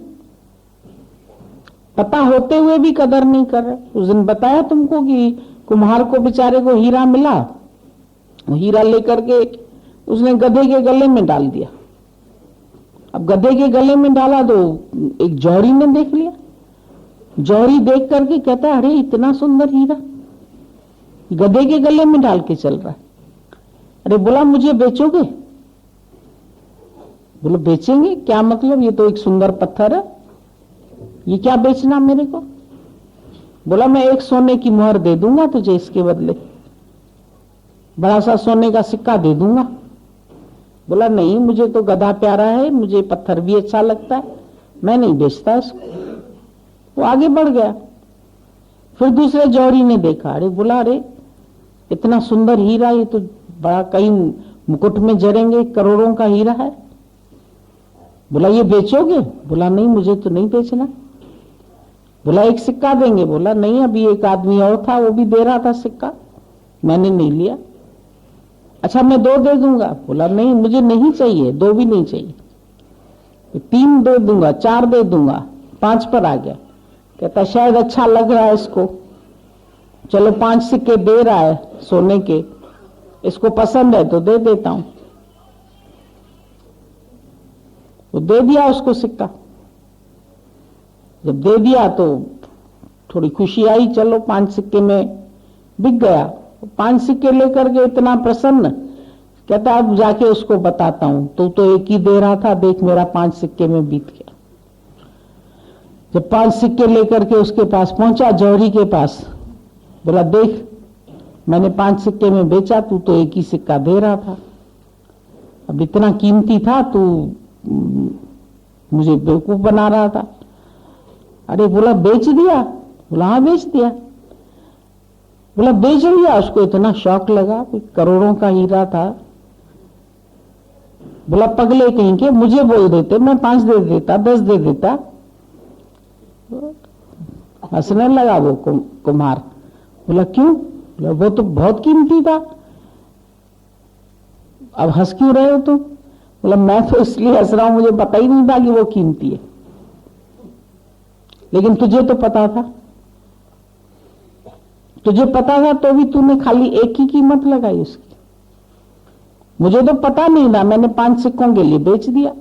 पता होते हुए भी कदर नहीं कर रहे। उस दिन बताया तुमको कि कुम्हार को बेचारे को हीरा मिला, वो हीरा लेकर के उसने गधे के गले में डाल दिया। अब गधे के गले में डाला तो एक जौहरी ने देख लिया। जौहरी देख करके कहता, अरे इतना सुंदर हीरा गधे के गले में डाल के चल रहा है। अरे बोला, मुझे बेचोगे? बोलो बेचेंगे, क्या मतलब? ये तो एक सुंदर पत्थर है, ये क्या बेचना मेरे को? बोला, मैं एक सोने की मोहर दे दूंगा तुझे, इसके बदले बड़ा सा सोने का सिक्का दे दूंगा। बोला, नहीं, मुझे तो गधा प्यारा है, मुझे पत्थर भी अच्छा लगता है, मैं नहीं बेचता इसको। वो आगे बढ़ गया। फिर दूसरे जौहरी ने देखा, अरे बोला, अरे इतना सुंदर हीरा, ये तो बड़ा, कई मुकुट में जरेंगे, करोड़ों का हीरा है। बोला, ये बेचोगे? बोला, नहीं, मुझे तो नहीं बेचना। बोला, एक सिक्का देंगे? बोला, नहीं, अभी एक आदमी और था, वो भी दे रहा था सिक्का, मैंने नहीं लिया। अच्छा, मैं 2 दे दूंगा। बोला, नहीं, मुझे नहीं चाहिए, 2 भी नहीं चाहिए, 3 दे दूंगा, 4 दे दूंगा, 5 पर आ गया। कहता, शायद अच्छा लग रहा है इसको, चलो 5 सिक्के दे रहा है सोने के, इसको पसंद है तो दे देता हूं। तो दे दिया उसको सिक्का। जब दे दिया तो थोड़ी खुशी आई, चलो 5 सिक्के में बिक गया। 5 सिक्के लेकर के इतना प्रसन्न, कहता अब जाके उसको बताता हूं, तो एक ही दे रहा था, देख मेरा 5 सिक्के में बीत गया। जब 5 सिक्के लेकर के उसके पास पहुंचा, जौहरी के पास, बोला, देख मैंने 5 सिक्के में बेचा, तू तो एक ही सिक्का दे रहा था, अब इतना कीमती था, तू मुझे बेवकूफ बना रहा था। अरे बोला, बेच दिया? बोला, हाँ बेच दिया। बोला, बेच दिया? उसको इतना शौक लगा, करोड़ों का हीरा था। बोला, पगले कहीं के, मुझे बोल देते, मैं 5 दे देता, 10 दे देता। हंसने लगा वो कुम्हार। बोला, क्यों? बोला, वो तो बहुत कीमती था, अब हंस क्यों रहे हो तुम? बोला, मैं तो इसलिए हंस रहा हूं, मुझे पता ही नहीं था कि वो कीमती है, लेकिन तुझे तो पता था। तुझे पता था तो भी तूने खाली एक ही कीमत लगाई उसकी। मुझे तो पता नहीं था, मैंने 5 सिक्कों के लिए बेच दिया।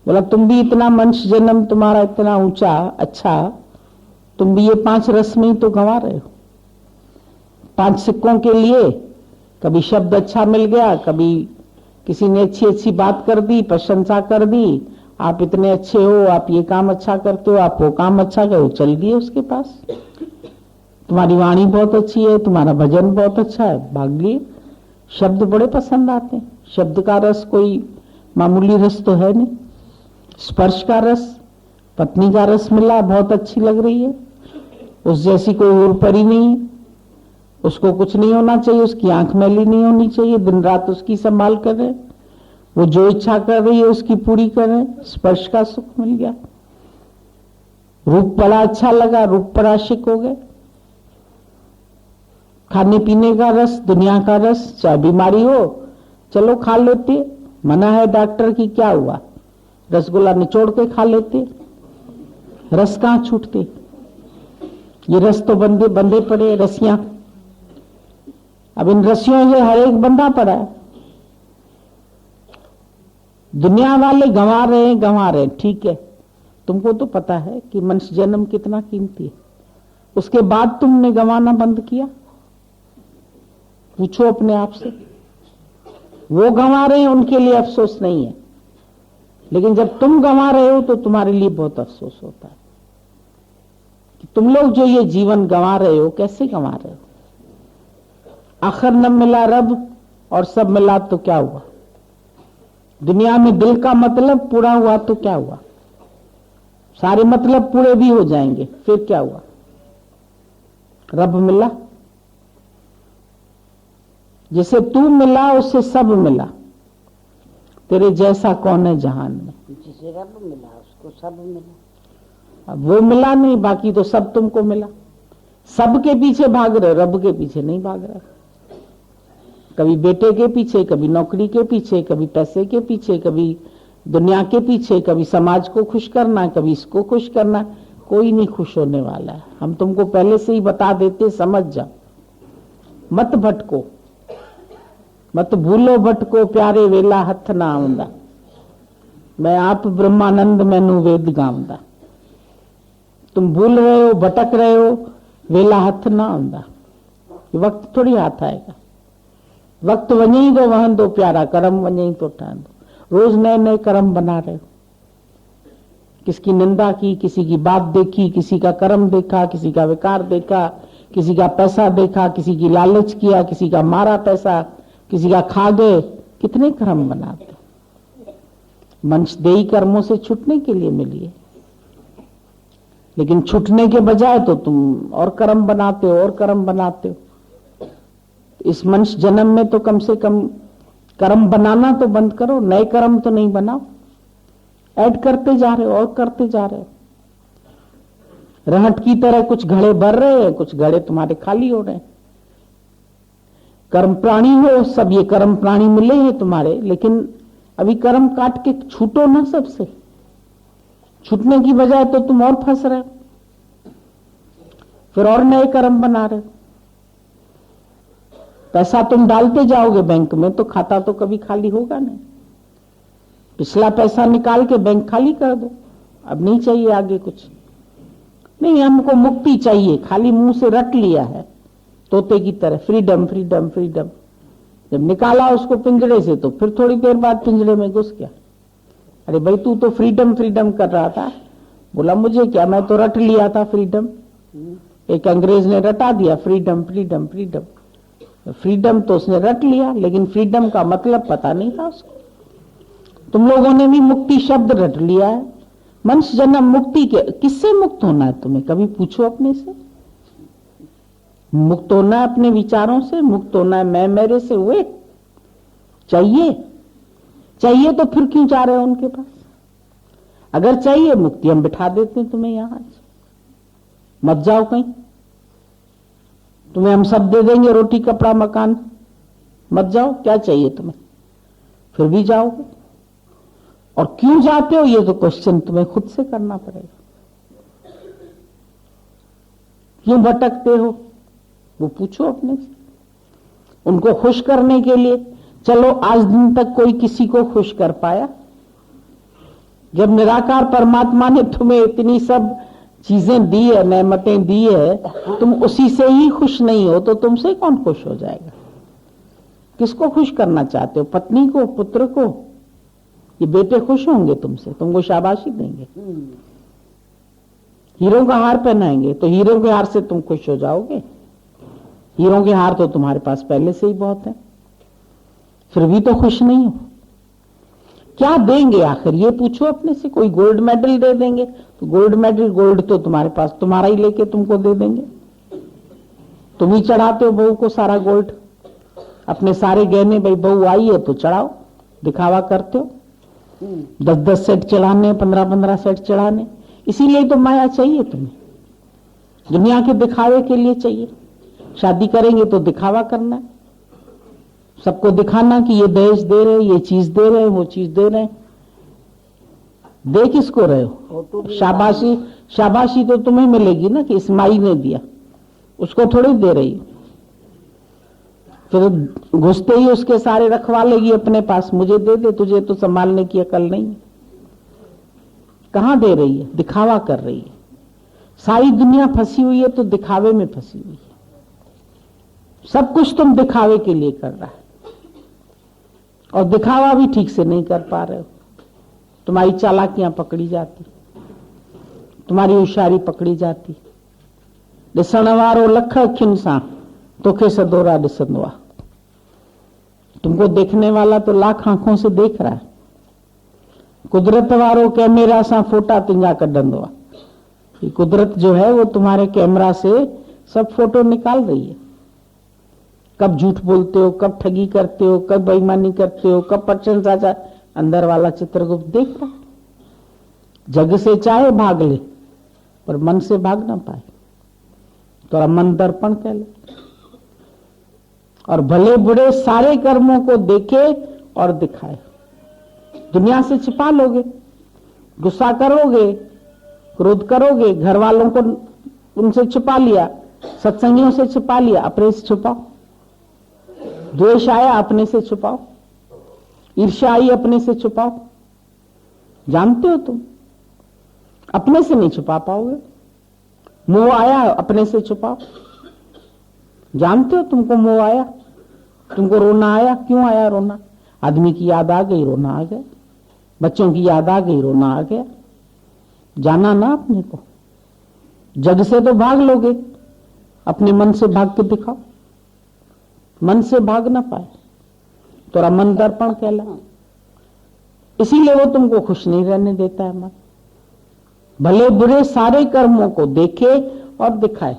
बोला, तुम भी इतना मनुष्य जन्म तुम्हारा इतना ऊंचा, अच्छा, तुम भी ये 5 रस में ही तो गंवा रहे हो। 5 सिक्कों के लिए कभी शब्द अच्छा मिल गया, कभी किसी ने अच्छी अच्छी बात कर दी, प्रशंसा कर दी, आप इतने अच्छे हो, आप ये काम अच्छा करते हो, आप वो काम अच्छा करो, चल दिए उसके पास। तुम्हारी वाणी बहुत अच्छी है, तुम्हारा भजन बहुत अच्छा है, भाग लिए। शब्द बड़े पसंद आते हैं, शब्द का रस कोई मामूली रस तो है नहीं। स्पर्श का रस, पत्नी का रस मिला, बहुत अच्छी लग रही है, उस जैसी कोई और परी नहीं है, उसको कुछ नहीं होना चाहिए, उसकी आंख मैली नहीं होनी चाहिए, दिन रात उसकी संभाल कर रहे, वो जो इच्छा कर रही है उसकी पूरी कर रहे। स्पर्श का सुख मिल गया। रूप बड़ा अच्छा लगा, रूप पर आशिक हो गए। खाने पीने का रस, दुनिया का रस, चाहे बीमारी हो चलो खा लेते, मना है डॉक्टर की, क्या हुआ, रसगुल्ला निचोड़ के खा लेते, रस कहां छूटते। ये रस तो बंधे पड़े, रसियां। अब इन रस्सियों से हर एक बंधा पड़ा है। दुनिया वाले गंवा रहे हैं, ठीक है, तुमको तो पता है कि मनुष्य जन्म कितना कीमती है। उसके बाद तुमने गंवाना बंद किया? पूछो अपने आप से। वो गंवा रहे हैं, उनके लिए अफसोस नहीं है, लेकिन जब तुम गंवा रहे हो तो तुम्हारे लिए बहुत अफसोस होता है कि तुम लोग जो ये जीवन गंवा रहे हो, कैसे गंवा रहे हो? आखिर न मिला रब और सब मिला तो क्या हुआ? दुनिया में दिल का मतलब पूरा हुआ तो क्या हुआ? सारे मतलब पूरे भी हो जाएंगे, फिर क्या हुआ? रब मिला, जिसे तू मिला उससे सब मिला। तेरे जैसा कौन है जहान में? जिसे रब मिला उसको सब मिला। अब वो मिला नहीं, बाकी तो सब तुमको मिला। सब के पीछे भाग रहे, रब के पीछे नहीं भाग रहे। कभी बेटे के पीछे, कभी नौकरी के पीछे, कभी पैसे के पीछे, कभी दुनिया के पीछे, कभी समाज को खुश करना, कभी इसको खुश करना। कोई नहीं खुश होने वाला है। हम तुमको पहले से ही बता देते, समझ जाओ, मत भटको, मत भूलो भटको प्यारे वेला हथ ना आंदा, मैं आप ब्रह्मानंद मैनू वेद गांदा। तुम भूल रहे हो, भटक रहे हो, वेला हथ ना आंदा, वक्त थोड़ी हाथ आएगा। वक्त वने ही दो वहन दो प्यारा, कर्म वने ही तो ठान दो। रोज नए नए कर्म बना रहे हो। किसकी निंदा की, किसी की बात देखी, किसी का कर्म देखा, किसी का विकार देखा, किसी का पैसा देखा, किसी की लालच किया, किसी का मारा पैसा, किसी का खा गए। कितने कर्म बनाते। मंशदेही कर्मों से छूटने के लिए मिलिए, लेकिन छूटने के बजाय तो तुम और कर्म बनाते हो और कर्म बनाते हो। इस मनुष्य जन्म में तो कम से कम कर्म बनाना तो बंद करो, नए कर्म तो नहीं बनाओ। ऐड करते जा रहे हो और करते जा रहे हो। रहट की तरह कुछ घड़े भर रहे हैं, कुछ घड़े तुम्हारे खाली हो रहे हैं। कर्म प्राणी हो सब, ये कर्म प्राणी मिले हैं तुम्हारे, लेकिन अभी कर्म काट के छूटो ना सबसे। छूटने की बजाय तो तुम और फंस रहे हो, फिर और नए कर्म बना रहे हो। पैसा तुम डालते जाओगे बैंक में तो खाता तो कभी खाली होगा नहीं। पिछला पैसा निकाल के बैंक खाली कर दो, अब नहीं चाहिए आगे कुछ। नहीं, हमको मुक्ति चाहिए, खाली मुंह से रट लिया है तोते की तरह, फ्रीडम फ्रीडम फ्रीडम। जब निकाला उसको पिंजरे से तो फिर थोड़ी देर बाद पिंजरे में घुस गया। अरे भाई तू तो फ्रीडम फ्रीडम कर रहा था। बोला मुझे क्या, मैं तो रट लिया था फ्रीडम। एक अंग्रेज ने रटा दिया फ्रीडम फ्रीडम फ्रीडम। फ्रीडम तो उसने रट लिया, लेकिन फ्रीडम का मतलब पता नहीं था उसको। तुम लोगों ने भी मुक्ति शब्द रट लिया है। मनुष्य जन्म मुक्ति के, किससे मुक्त होना है तुम्हें? कभी पूछो अपने से। मुक्त होना है अपने विचारों से, मुक्त होना है मैं मेरे से। हुए चाहिए तो फिर क्यों जा रहे हो उनके पास? अगर चाहिए मुक्ति, हम बिठा देते हैं तुम्हें यहां, मत जाओ कहीं। तुम्हें हम सब दे देंगे, रोटी कपड़ा मकान, मत जाओ। क्या चाहिए तुम्हें? फिर भी जाओगे। और क्यों जाते हो ये तो क्वेश्चन तुम्हें खुद से करना पड़ेगा। क्यों भटकते हो वो पूछो अपने से। उनको खुश करने के लिए, चलो आज दिन तक कोई किसी को खुश कर पाया? जब निराकार परमात्मा ने तुम्हें इतनी सब चीजें दी है, नेमतें दी है, तुम उसी से ही खुश नहीं हो तो तुमसे कौन खुश हो जाएगा? किसको खुश करना चाहते हो? पत्नी को, पुत्र को? ये बेटे खुश होंगे तुमसे, तुमको शाबाशी देंगे। हीरो का हार पहनाएंगे तो हीरो के हार से तुम खुश हो जाओगे? हीरो के हार तो तुम्हारे पास पहले से ही बहुत है, फिर भी तो खुश नहीं हो। क्या देंगे आखिर ये पूछो अपने से। कोई गोल्ड मेडल दे देंगे तो गोल्ड मेडल, गोल्ड तो तुम्हारे पास, तुम्हारा ही लेके तुमको दे देंगे। तुम ही चढ़ाते हो बहू को सारा गोल्ड, अपने सारे गहने। भाई बहू आई है तो चढ़ाओ, दिखावा करते हो। 10-10 सेट चढ़ाने, 15-15 सेट चढ़ाने। इसीलिए तो माया चाहिए तुम्हें, दुनिया के दिखावे के लिए चाहिए। शादी करेंगे तो दिखावा करना है, सबको दिखाना कि ये दहेज दे रहे, ये चीज दे रहे, वो चीज दे रहे। दे किसको रहे हो? शाबाशी, शाबाशी तो तुम्हें मिलेगी ना कि इस माई ने दिया, उसको थोड़ी दे रही हो। फिर घुसते ही उसके सारे रखवा लेगी अपने पास, मुझे दे दे, तुझे तो संभालने की अकल नहीं। कहां दे रही है? दिखावा कर रही है। सारी दुनिया फंसी हुई है तो दिखावे में फंसी हुई है। सब कुछ तुम दिखावे के लिए कर रहा है और दिखावा भी ठीक से नहीं कर पा रहे हो। तुम्हारी चालाकियां पकड़ी जाती, तुम्हारी होशियारी पकड़ी जाती। ॾिसण वारो लख अखियुनि सां तोखे सदोरा ॾिसंदो आहे। तुमको देखने वाला तो लाख आंखों से देख रहा है। कुदरत वारो कैमरा सां फोटा तुंहिंजा कढंदो आहे। ये कुदरत जो है वो तुम्हारे कैमरा से सब फोटो निकाल रही है। कब झूठ बोलते हो, कब ठगी करते हो, कब बेईमानी करते हो, कब प्रशंसा, अंदर वाला चित्रगुप्त देख रहा है। जग से चाहे भाग ले पर मन से भाग ना पाए। तो मन दर्पण कहले और भले बुरे सारे कर्मों को देखे और दिखाए। दुनिया से छिपा लोगे, गुस्सा करोगे, क्रोध करोगे, घर वालों को उनसे छिपा लिया, सत्संगियों से छिपा लिया, अपने से छुपाओ। द्वेष आया अपने से छुपाओ, ईर्ष्या आई अपने से छुपाओ। जानते हो तुम अपने से नहीं छुपा पाओगे। मोह आया अपने से छुपाओ। जानते हो तुमको मोह आया, तुमको रोना आया। क्यों आया रोना? आदमी की याद आ गई, रोना आ गया। बच्चों की याद आ गई, रोना आ गया। जाना ना अपने को। जग से तो भाग लोगे, अपने मन से भाग के दिखाओ। मन से भाग ना पाए तो मन दर्पण कहला। इसीलिए वो तुमको खुश नहीं रहने देता है मन। भले बुरे सारे कर्मों को देखे और दिखाए।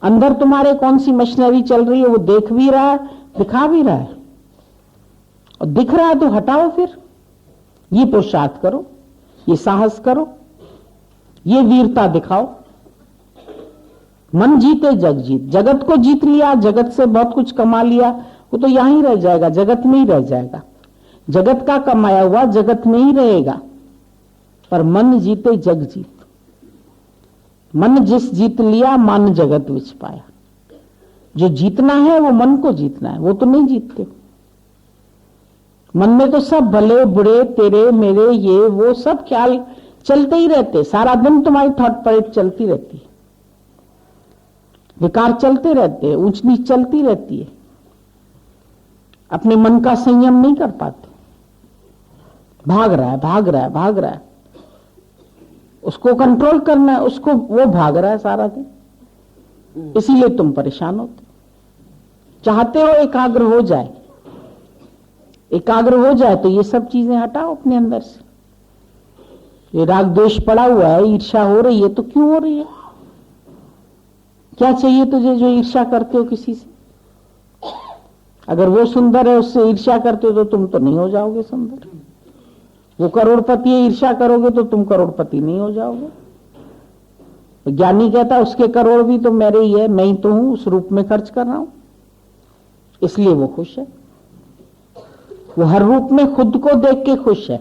अंदर तुम्हारे कौन सी मशीनरी चल रही है वो देख भी रहा है, दिखा भी रहा है। और दिख रहा है तो हटाओ। फिर ये पुरुषार्थ करो, ये साहस करो, ये वीरता दिखाओ। मन जीते जग जीत। जगत को जीत लिया, जगत से बहुत कुछ कमा लिया, वो तो यहां ही रह जाएगा, जगत में ही रह जाएगा। जगत का कमाया हुआ जगत में ही रहेगा। पर मन जीते जग जीत। मन जिस जीत लिया मन जगत विच पाया। जो जीतना है वो मन को जीतना है, वो तो नहीं जीतते। मन में तो सब भले बुरे, तेरे मेरे, ये वो सब ख्याल चलते ही रहते। सारा दिन तुम्हारी थॉट परेड चलती रहती है, विकार चलते रहते हैं, ऊंच नीच चलती रहती है। अपने मन का संयम नहीं कर पाते। भाग रहा है, भाग रहा है, भाग रहा है। उसको कंट्रोल करना है, उसको वो भाग रहा है सारा दिन। इसीलिए तुम परेशान होते। चाहते हो एकाग्र हो जाए, एकाग्र हो जाए तो ये सब चीजें हटाओ अपने अंदर से। ये राग द्वेष पड़ा हुआ है, ईर्ष्या हो रही है तो क्यों हो रही है? क्या चाहिए तुझे जो ईर्ष्या करते हो किसी से? अगर वो सुंदर है उससे ईर्ष्या करते हो तो तुम तो नहीं हो जाओगे सुंदर। वो करोड़पति है, ईर्ष्या करोगे तो तुम करोड़पति नहीं हो जाओगे। ज्ञानी कहता है उसके करोड़ भी तो मेरे ही है, मैं ही तो हूं, उस रूप में खर्च कर रहा हूं। इसलिए वो खुश है। वो हर रूप में खुद को देख के खुश है।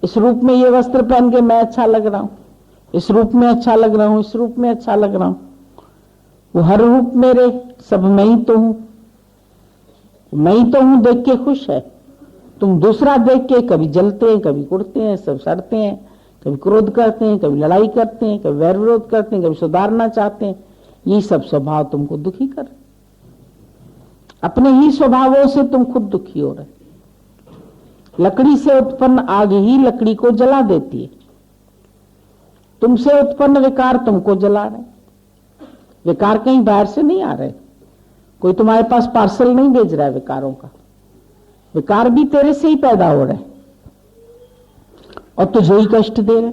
इस रूप में ये वस्त्र पहन के मैं अच्छा लग रहा हूं, इस रूप में अच्छा लग रहा हूं, इस रूप में अच्छा लग रहा हूं। वो हर रूप मेरे, सब मैं ही तो हूं, मैं ही तो हूं देख के खुश है। तुम दूसरा देख के कभी जलते हैं, कभी कुड़ते हैं, सब सड़ते हैं, कभी क्रोध करते हैं, कभी लड़ाई करते हैं, कभी वैर विरोध करते हैं, कभी सुधारना चाहते हैं। ये सब स्वभाव तुमको दुखी कर। अपने ही स्वभावों से तुम खुद दुखी हो रहे। लकड़ी से उत्पन्न आग ही लकड़ी को जला देती है। तुमसे उत्पन्न विकार तुमको जला रहे। विकार कहीं बाहर से नहीं आ रहे, कोई तुम्हारे पास पार्सल नहीं भेज रहा है विकारों का। विकार भी तेरे से ही पैदा हो रहे और तुझे ही कष्ट दे रहे।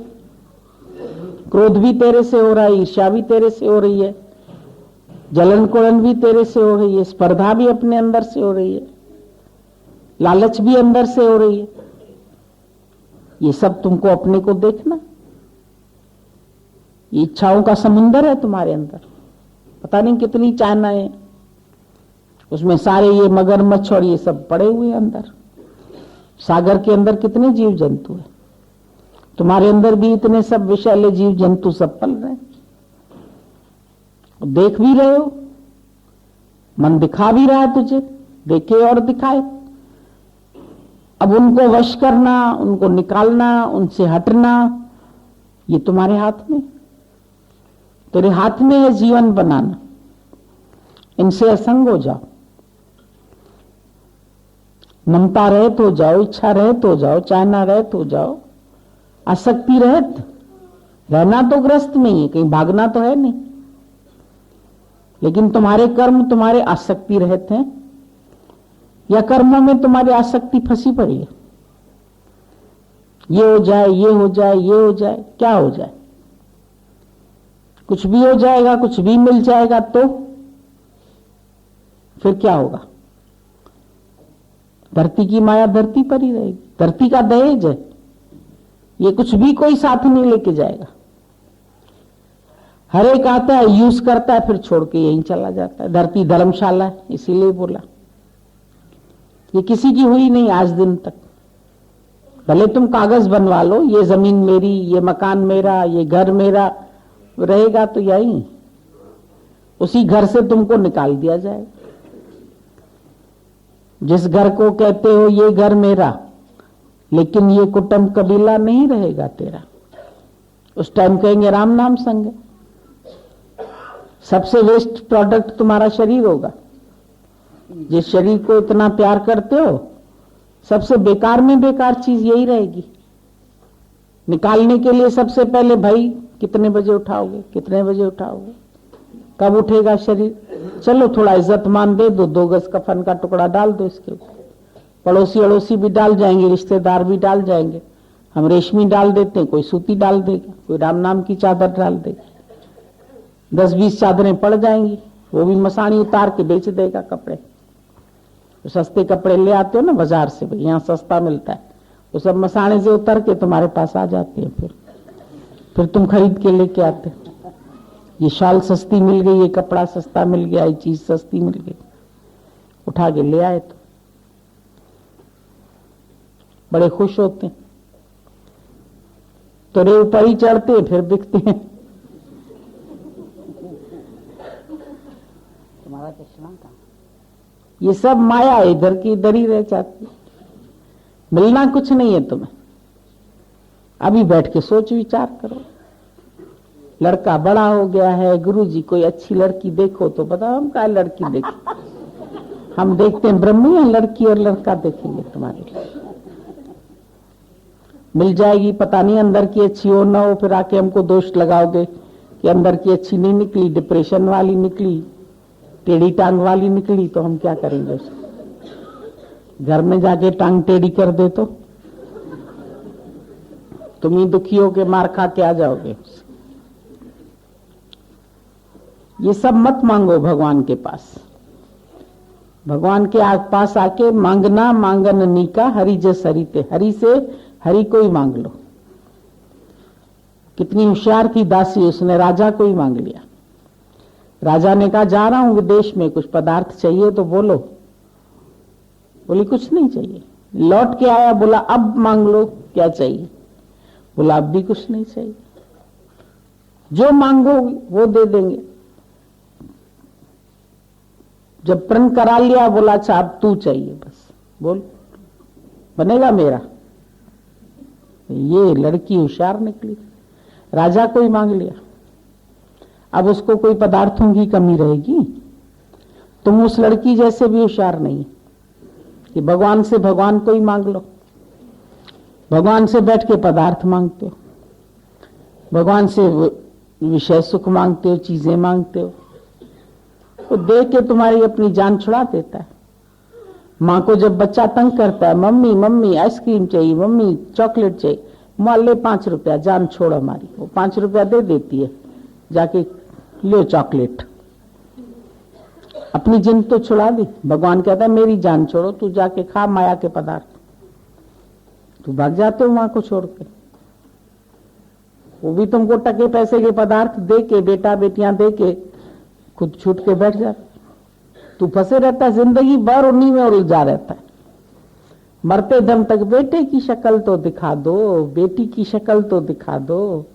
क्रोध भी तेरे से हो रहा है, ईर्ष्या भी तेरे से हो रही है, जलन कुड़न भी तेरे से हो रही है, स्पर्धा भी अपने अंदर से हो रही है, लालच भी अंदर से हो रही है। ये सब तुमको अपने को देखना। ये इच्छाओं का समुंदर है तुम्हारे अंदर, पता नहीं कितनी चाहनाएं, उसमें सारे ये मगरमच्छ और ये सब पड़े हुए हैं अंदर। सागर के अंदर कितने जीव जंतु हैं, तुम्हारे अंदर भी इतने सब विषैले जीव जंतु सब पल रहे हैं। देख भी रहे हो, मन दिखा भी रहा है तुझे, देखे और दिखाए। अब उनको वश करना, उनको निकालना, उनसे हटना, ये तुम्हारे हाथ में, तेरे हाथ में है जीवन बनाना। इनसे असंग हो जाओ, ममता रहित हो जाओ, इच्छा रहित हो जाओ, चाहना रहित हो जाओ, आसक्ति रहित। रहना तो ग्रस्त में ही है, कहीं भागना तो है नहीं, लेकिन तुम्हारे कर्म तुम्हारे आसक्ति रहित हैं या कर्मों में तुम्हारी आसक्ति फंसी पड़ी है। ये हो जाए, ये हो जाए, ये हो जाए, क्या हो जाए? कुछ भी हो जाएगा, कुछ भी मिल जाएगा तो फिर क्या होगा? धरती की माया धरती पर ही रहेगी, धरती का दहेज है ये, कुछ भी कोई साथ नहीं लेके जाएगा। हर एक आता है, यूज करता है, फिर छोड़ के यहीं चला जाता है। धरती धर्मशाला है, इसीलिए बोला। ये किसी की हुई नहीं आज दिन तक। भले तुम कागज बनवा लो, ये जमीन मेरी, ये मकान मेरा, ये घर मेरा, रहेगा तो यही, उसी घर से तुमको निकाल दिया जाएगा। जिस घर को कहते हो ये घर मेरा, लेकिन ये कुटुंब कबीला नहीं रहेगा तेरा, उस टाइम कहेंगे राम नाम संग। सबसे वेस्ट प्रोडक्ट तुम्हारा शरीर होगा। जिस शरीर को इतना प्यार करते हो, सबसे बेकार में बेकार चीज यही रहेगी। निकालने के लिए सबसे पहले भाई कितने बजे उठाओगे, कितने बजे उठाओगे, कब उठेगा शरीर? चलो थोड़ा इज्जत मान दे दो, 2 गज कफन का टुकड़ा डाल दो इसके ऊपर। पड़ोसी अड़ोसी भी डाल जाएंगे, रिश्तेदार भी डाल जाएंगे। हम रेशमी डाल देते हैं, कोई सूती डाल देगा, कोई राम नाम की चादर डाल देगा। 10-20 चादरें पड़ जाएंगी, वो भी मसानी उतार के बेच देगा कपड़े। तो सस्ते कपड़े ले आते हो ना बाजार से, भाई यहाँ सस्ता मिलता है, वो सब मसाने से उतर के तुम्हारे पास आ जाते हैं। फिर तुम खरीद के लेके आते। ये शाल सस्ती मिल गई, ये कपड़ा सस्ता मिल गया, ये चीज सस्ती मिल गई, उठा के ले आए तो बड़े खुश होते हैं। तो रे ऊपर ही चढ़ते हैं, फिर बिकते हैं। तुम्हारा चश्मा कहाँ? ये सब माया इधर की इधर ही रह जाती, मिलना कुछ नहीं है तुम्हें। अभी बैठ के सोच विचार करो। लड़का बड़ा हो गया है, गुरुजी कोई अच्छी लड़की देखो तो बताओ। हम क्या लड़की देखें? हम देखते हैं ब्रह्म या लड़की और लड़का देखेंगे तुम्हारे लिए? मिल जाएगी, पता नहीं अंदर की अच्छी हो ना हो, फिर आके हमको दोष लगाओगे कि अंदर की अच्छी नहीं निकली, डिप्रेशन वाली निकली, टेढ़ी टांग वाली निकली, तो हम क्या करेंगे उसको? घर में जाके टांग टेढ़ी कर दे तो तुम ही दुखी हो के मार खा के आ जाओगे। ये सब मत मांगो भगवान के पास। भगवान के पास आके मांगना मांगन नीका, हरि जस हरिते। हरि से हरि को ही मांग लो। कितनी होशियार थी दासी, उसने राजा को ही मांग लिया। राजा ने कहा जा रहा हूं विदेश में, कुछ पदार्थ चाहिए तो बोलो। बोली कुछ नहीं चाहिए। लौट के आया, बोला अब मांग लो क्या चाहिए? बोला अब भी कुछ नहीं चाहिए, जो मांगो वो दे देंगे। जब प्रण करा लिया, बोला अच्छा अब तू चाहिए, बस बोल बनेगा मेरा। ये लड़की होशियार निकली, राजा को ही मांग लिया। अब उसको कोई पदार्थों की कमी रहेगी? तुम उस लड़की जैसे भी होशियार नहीं कि भगवान से भगवान को ही मांग लो। भगवान से बैठ के पदार्थ मांगते हो, भगवान से विषय सुख मांगते हो, चीजें मांगते हो, तो दे के तुम्हारी अपनी जान छुड़ा देता है। माँ को जब बच्चा तंग करता है, मम्मी मम्मी आइसक्रीम चाहिए, मम्मी चॉकलेट चाहिए, माँ ले 5 रुपया, जान छोड़ हमारी। वो 5 रुपया दे देती है, जाके लो चॉकलेट। अपनी जिन तो छुड़ा दी। भगवान कहता है मेरी जान छोड़ो, तू जाके खा माया के पदार्थ। तू भाग जाते हो माँ को छोड़ के, वो भी तुमको टके पैसे के पदार्थ दे के, बेटा बेटियां दे के खुद छूट के बैठ जाते। तू फंसे रहता है जिंदगी भर, उन्हीं में उलझा रहता है। मरते दम तक बेटे की शक्ल तो दिखा दो, बेटी की शक्ल तो दिखा दो।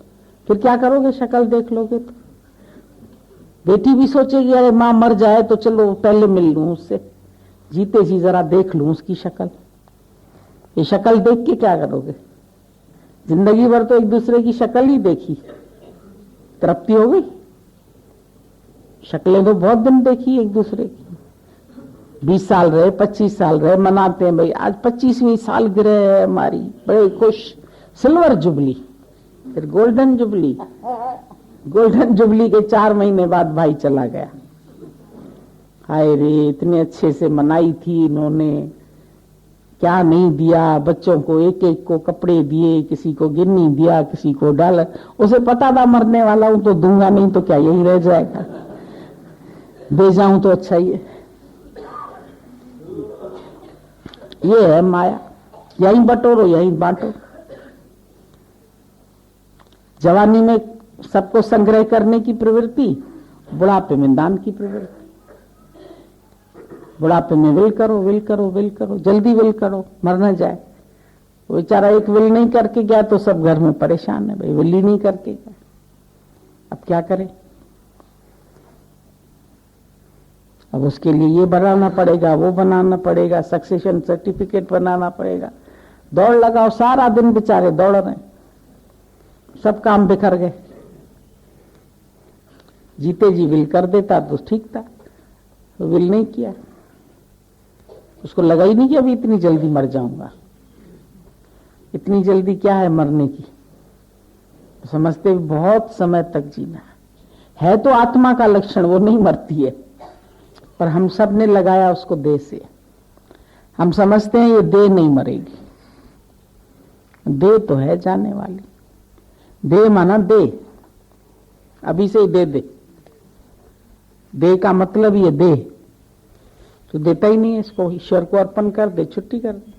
फिर क्या करोगे? शक्ल देख लोगे तो बेटी भी सोचेगी अरे माँ मर जाए तो चलो पहले मिल लूं उससे, जीते जी जरा देख लूं उसकी शक्ल। ये शक्ल देख के क्या करोगे? जिंदगी भर तो एक दूसरे की शक्ल ही देखी, तृप्ति हो गई। शक्लें तो बहुत दिन देखी एक दूसरे की, 20 साल रहे, 25 साल रहे, मनाते हैं भाई आज 25वीं सालगिरह है हमारी, बड़े खुश। सिल्वर जुबली, फिर गोल्डन जुबली। गोल्डन जुबली के 4 महीने बाद भाई चला गया। हाय रे, इतने अच्छे से मनाई थी इन्होंने, क्या नहीं दिया। बच्चों को एक एक को कपड़े दिए, किसी को गिन्नी दिया, किसी को डॉलर। उसे पता था मरने वाला हूं तो दूंगा, नहीं तो क्या यही रह जाएगा, दे जाऊं तो अच्छा ही है। ये है माया, यही बटोरो यही बांटो। जवानी में सबको संग्रह करने की प्रवृत्ति, बुढ़ापे में दान की प्रवृत्ति। बुढ़ापे में विल करो विल करो विल करो, जल्दी विल करो, मर न जाए। वो बेचारा एक विल नहीं करके गया तो सब घर में परेशान है, भाई विल ही नहीं करके गया, अब क्या करें। अब उसके लिए ये बनाना पड़ेगा, वो बनाना पड़ेगा, सक्सेशन सर्टिफिकेट बनाना पड़ेगा। दौड़ लगाओ, सारा दिन बेचारे दौड़ रहे, सब काम बिखर गए। जीते जी विल कर देता तो ठीक था, तो विल नहीं किया। उसको लगा ही नहीं कि अभी इतनी जल्दी मर जाऊंगा। इतनी जल्दी क्या है मरने की, समझते बहुत समय तक जीना है तो आत्मा का लक्षण, वो नहीं मरती है। पर हम सब ने लगाया उसको देह से। हम समझते हैं ये देह नहीं मरेगी, देह तो है जाने वाली। देह माना देह, अभी से ही दे दे। देह का मतलब ये देह तो देता ही नहीं है, इसको ईश्वर को अर्पण कर दे, छुट्टी कर दे।